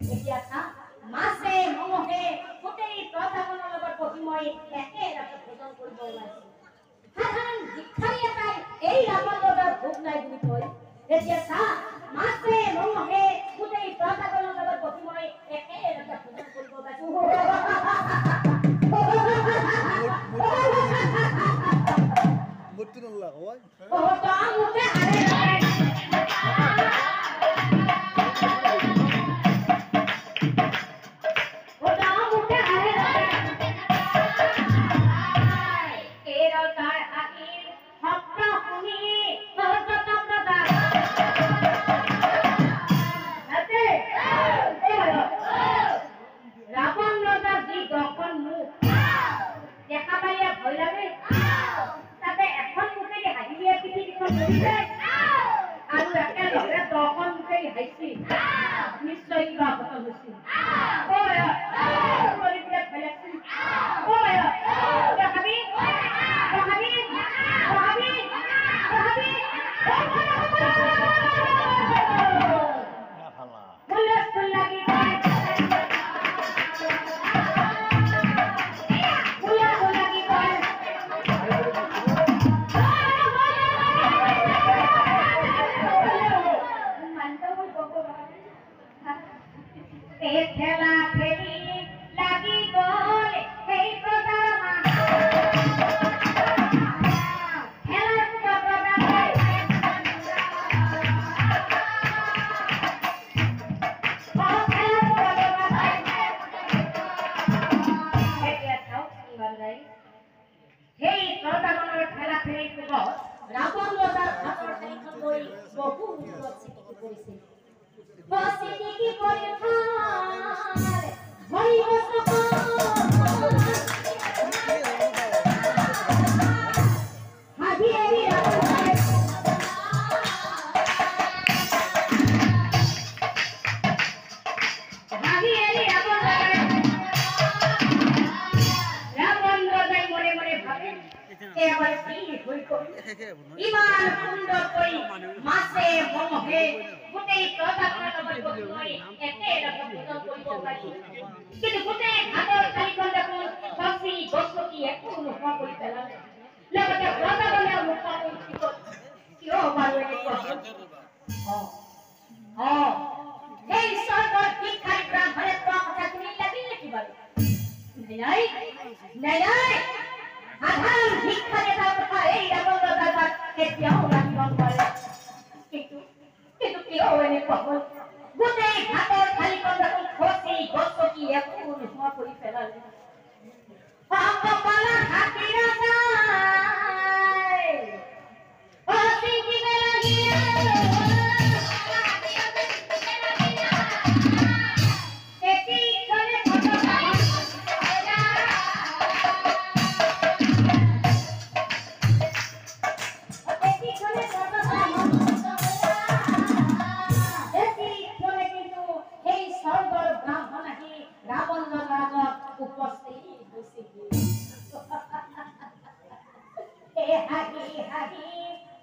এতিয়া চা মাছে মঙহে গোটেই প্ৰজাজনৰ লগত বহি মই একে ৰাতে ভোজন কৰিব ওলাইছো সাধাৰণ ভিক্ষাৰী এটাই এই ৰাৱণ ৰজাৰ ভোগ নাই বুলি কয় এতিয়া চা মাছে মঙহে গোটেই প্ৰজাজনৰ লগত বহি মই একে ৰাতে ভোজন কৰিব ওলাইছো মুট্টি নল্লা হয় ও তো আমুকে হাৰে ইমান সুন্দৰ কই মাছে মঙহে গোটেই প্ৰজাজনৰ লগত বহি মই একে ৰাতে ভোজন কৰিব ওলাইছো কিন্তু গোটেই ঘাটৰ চাৰিখন দেখোন খচি গছকি একো নোহোৱা কৰি পেলালে লগতে প্ৰজাজনে নোহোৱা কৰি গ'ল কিয় বাৰু এনেকুৱা সেই স্বৰ্গৰ ভিক্ষাৰী ব্ৰাহ্মণে কোৱা কথা শুনি লাগিল নেকি বাৰু নাই সাধাৰণ ভিক্ষাৰী এটাৰ কথা এই ৰাৱণ ৰজাৰ কেতিয়াও লাগিব নোৱাৰে কিন্তু কিয় এনেকুৱা হ'ল গোটেই ঘাটৰ খালীখন দেখোন খচি গছকি একো নোহোৱা কৰি পেলালে পালা হাতীৰ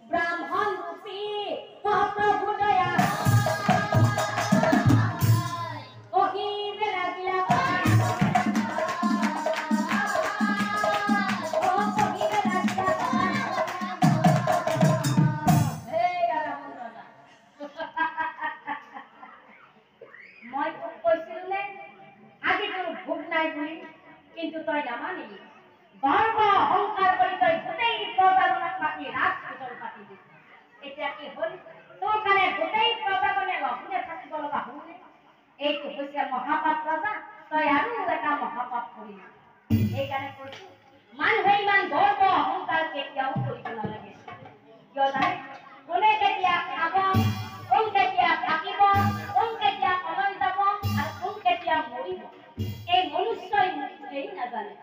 ব্ৰাহ্মণ ৰূপী প্ৰভু দয়া কহিবে লাগিলা মই তোক কৈছিলো নে আজি তোৰ ভোগ নাই বুলি কিন্তু তই নামানিলি গৰ্ব অহংকাৰ কৰি তই গোটেই প্ৰজাজনক মাতি ৰাজপূজন পাতিলি এতিয়া কি হ'ল তোৰ কাৰণে গোটেই প্ৰজাজনে লঘোণে থাকিব লগা হ'লনে এইটো হৈছে মহাপাপ প্ৰজা তই আৰু এটা মহাপাপ কৰিলি সেইকাৰণে কৈছো মানুহে ইমান গৰ্ব অহংকাৰ কেতিয়াও কৰিব নালাগে কিয় জানে কোনে কেতিয়া খাব কোন কেতিয়া থাকিব কোন কেতিয়া সময় যাব আৰু কোন কেতিয়া মৰিব এই মনুষ্যই নাজানে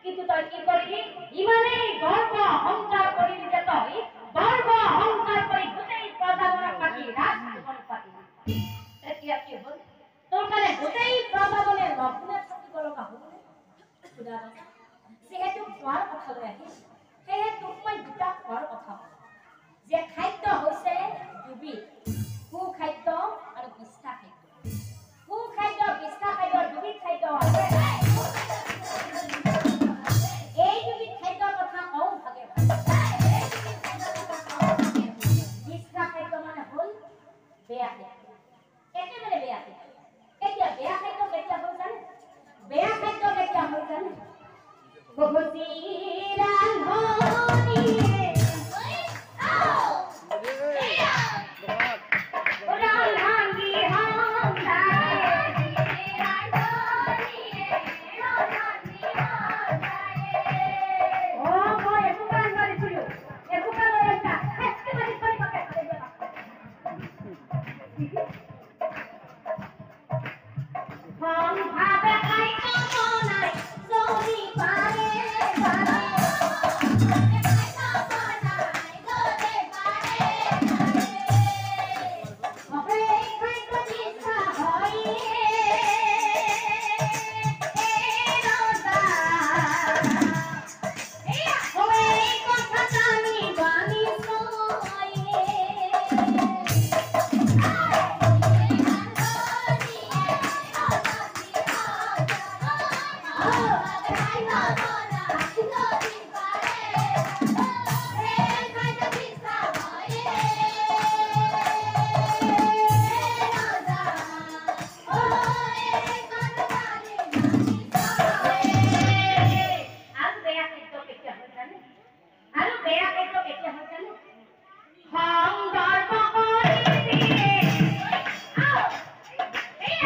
কিন্তু তই কি কৰিলি ইমানেই গৰ্ব অহংকাৰ কৰিলি যে তই গৰ্ব অহংকাৰ কৰি গোটেই প্ৰজাজনক মাতি ৰাজপূজন পাতিলি এতিয়া কি হ'ল তোৰ কাৰণে গোটেই প্ৰজাজনে লঘোণে থাকিব লগা হ'লনে যিহেতু খোৱাৰ কথালৈ আহিছ সেয়েহে তোক মই দুটা খোৱাৰ কথা যে খাদ্য হৈছে দুবিধ সুখাদ্য আৰু মিঠা খাদ্য সুখাদ্য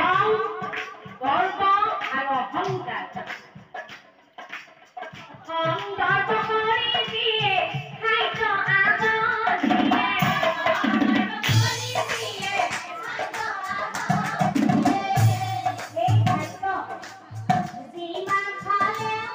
ৰং গৰ্ব আৰু অহংকাৰ সংদৰ্ভ কৰি দিয়ে খাদ্য আদৰ দিয়ে এই খাদ্য যিমান খালেও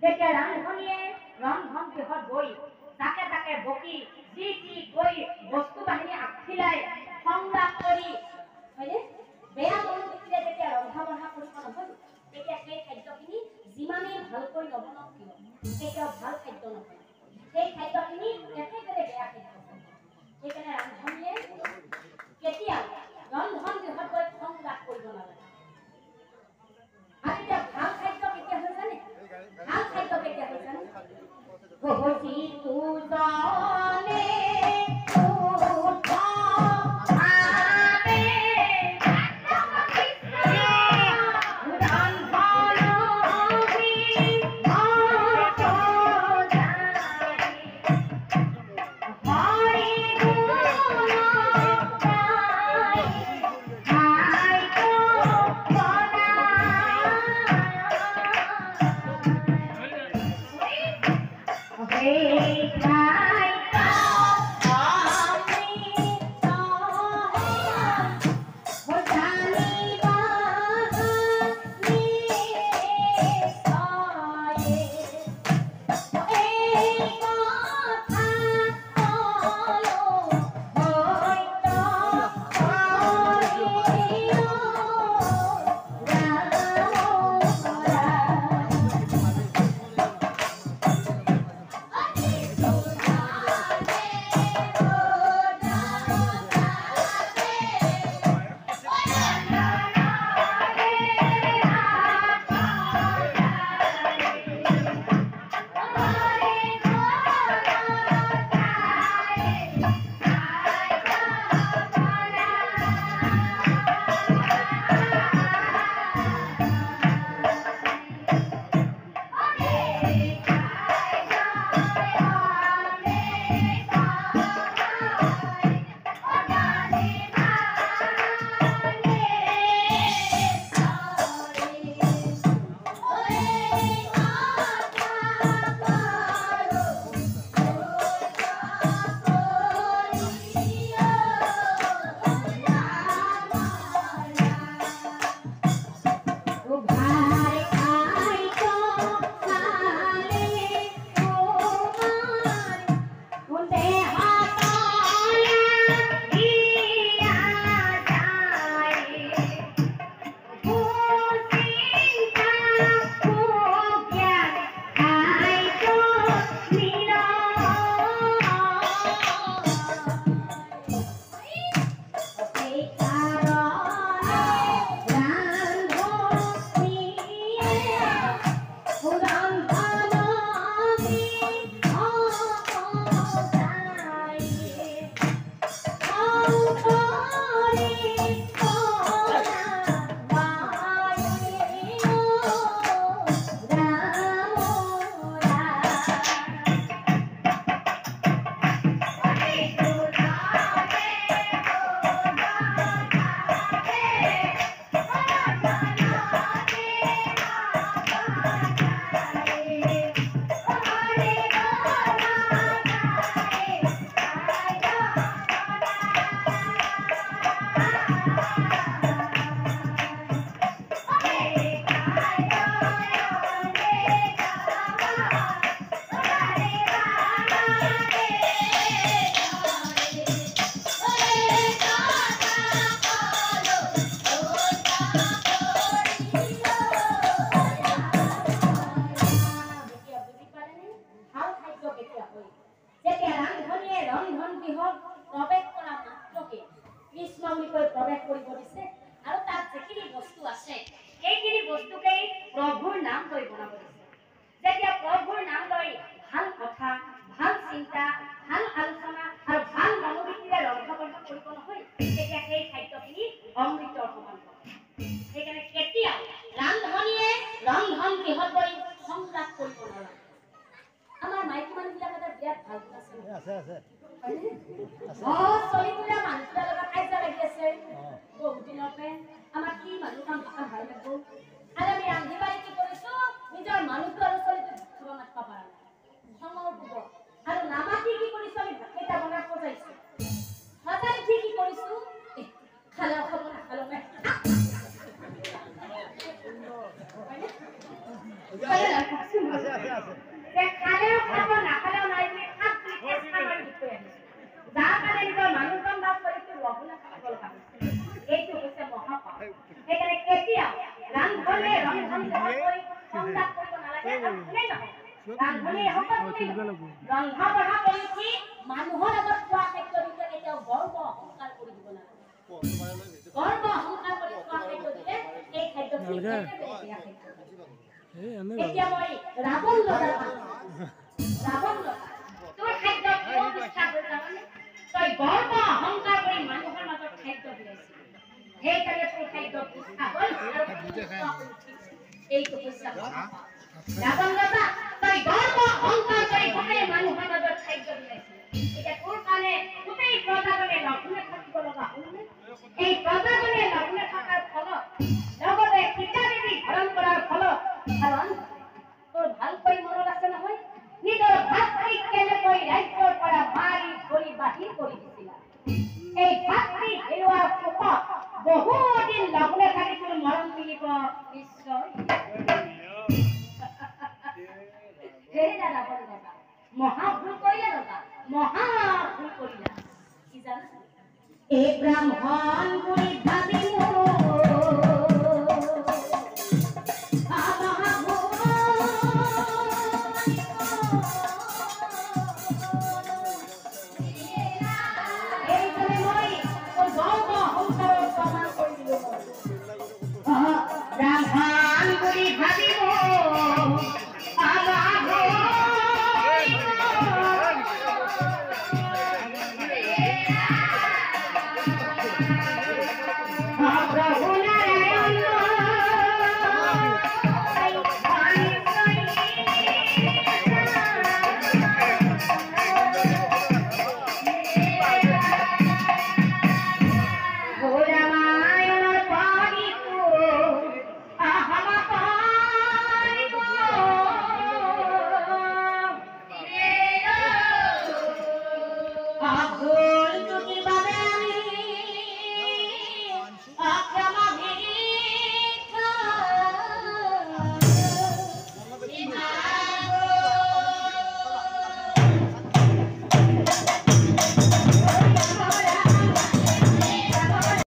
যেতিয়া ৰান্ধনীয়ে ৰন্ধন গৃহত গৈ তাকে তাকে বকি যি টি গৈ বস্তু বাহিনী আগফিলাই সংলাপ কৰি হয়নে বেয়া মনোবৃত্তিৰে যেতিয়া ৰন্ধা বঢ়া কৰিব নহয় তেতিয়া সেই খাদ্যখিনি যিমানেই ভালকৈ নবনাওক কিয় কেতিয়াও ভাল খাদ্য নহয় সেই খাদ্যখিনি একেবাৰে বেয়া খাদ্য সেইকাৰণে ৰান্ধনীয়ে কেতিয়াও ৰন্ধন গৃহত গৈ সংলাপ কৰিব নালাগে আৰু এতিয়া ভাল খাদ্য কেতিয়া হৈ জানে ভাল খাদ্য কেতিয়া হৈ জানে ভগৱতী তু জানে বুলি কৈ প্ৰৱেশ কৰিব দিছে আৰু তাত যিখিনি বস্তু আছে সেইখিনি বস্তুকেই প্ৰভুৰ নাম লৈ বনাব দিছে যেতিয়া প্ৰভুৰ নাম লৈ ভাল কথা ভাল চিন্তা ভাল আলোচনা আৰু ভাল মনোবৃত্তিৰে ৰন্ধা-বঢ়া কৰিব নহয় তেতিয়া সেই খাদ্যখিনি অমৃতৰ সমান হ'ব সেইকাৰণে কেতিয়াও ৰান্ধনীয়ে ৰন্ধন গৃহত গৈ সংলাপ কৰিব নালাগে আমাৰ মাইকী মানুহবিলাক এটা বিৰাট ভাল গুণ আছে আছে চলিবুলা মানুহবিলাক লগত কাজিয়া লাগি আছে বহুত দিনতে আমাৰ কি মানুহ কাম ভাল লাগিব আৰু আমি ৰান্ধি বাঢ়ি কি কৰিছো নিজৰ মানুহটো আৰু চলিটো ধুবা মাতিব পৰা নাই খঙৰ পুব আৰু নামাতি কি কৰিছো আমি ভাতকেইটা বনাই সজাইছো সজাই উঠি কি কৰিছো খালেও খাব নাখালেও নাই খালেও খাব নাখালেও নাই বুলি খাপ বুলি চেষ্টা কৰি দি থৈ আহিছো যাৰ কাৰণে নিজৰ মানুহজন বা চলিটো ৰহুলা খাব লগা হৈছে এইটো হৈছে মহাপাপ সেইকাৰণে কেতিয়াও ৰান্ধনীয়ে ৰন্ধন গৃহত সংলাপ কৰিব নালাগে আৰু কোনেই নহওক ৰান্ধনীয়ে ৰন্ধা বঢ়া কৰি উঠি মানুহৰ আগত খোৱা খাদ্য দিলে কেতিয়াও গৰ্ব অহংকাৰ কৰি দিব নালাগে গৰ্ব অহংকাৰ কৰি খোৱা খাদ্য দিলে এই খাদ্য ঠিক বেয়া খাদ্য এতিয়া মই ৰাৱণ লগাৰ ৰাৱণ লগা তোৰ খাদ্য কিয় বিস্তাৰ হৈ যাবনে তই গৰ্ব অহংকাৰ কৰি মানুহৰ মাজত খাদ্য বিলাইছিলি সেইকাৰণে তোৰ খাদ্য বিস্তাৰ হ'ল আৰু এইটো হৈছে ৰাৱণ লগা তই গৰ্ব অহংকাৰ কৰি গোটেই মানুহৰ মাজত খাদ্য বিলাইছিলি এতিয়া তোৰ কাৰণে গোটেই প্ৰজাজনে লঘোণে থাকিব লগা হ'লনে এই প্ৰজাজনে লঘোণে থকাৰ ফলত লগতে সীতা দেৱী হৰণ কৰাৰ ফলত কাৰণ তোৰ ভালকৈ মনত আছে নহয় নিজৰ ভাতৃক কেনেকৈ ৰাজ্যৰ পৰা মাৰি ধৰি বাহিৰ কৰি দিছিলা এই ভাতৃ হেৰুৱাৰ শোকত বহুদিন লঘোণে থাকি তোৰ মৰম মিলিব নিশ্চয় হে দাদা বল দাদা মহা ভুল কৰিলা দাদা মহা ভুল কৰিলা কি জানা এই ব্ৰাহ্মণ বুলি ভাবি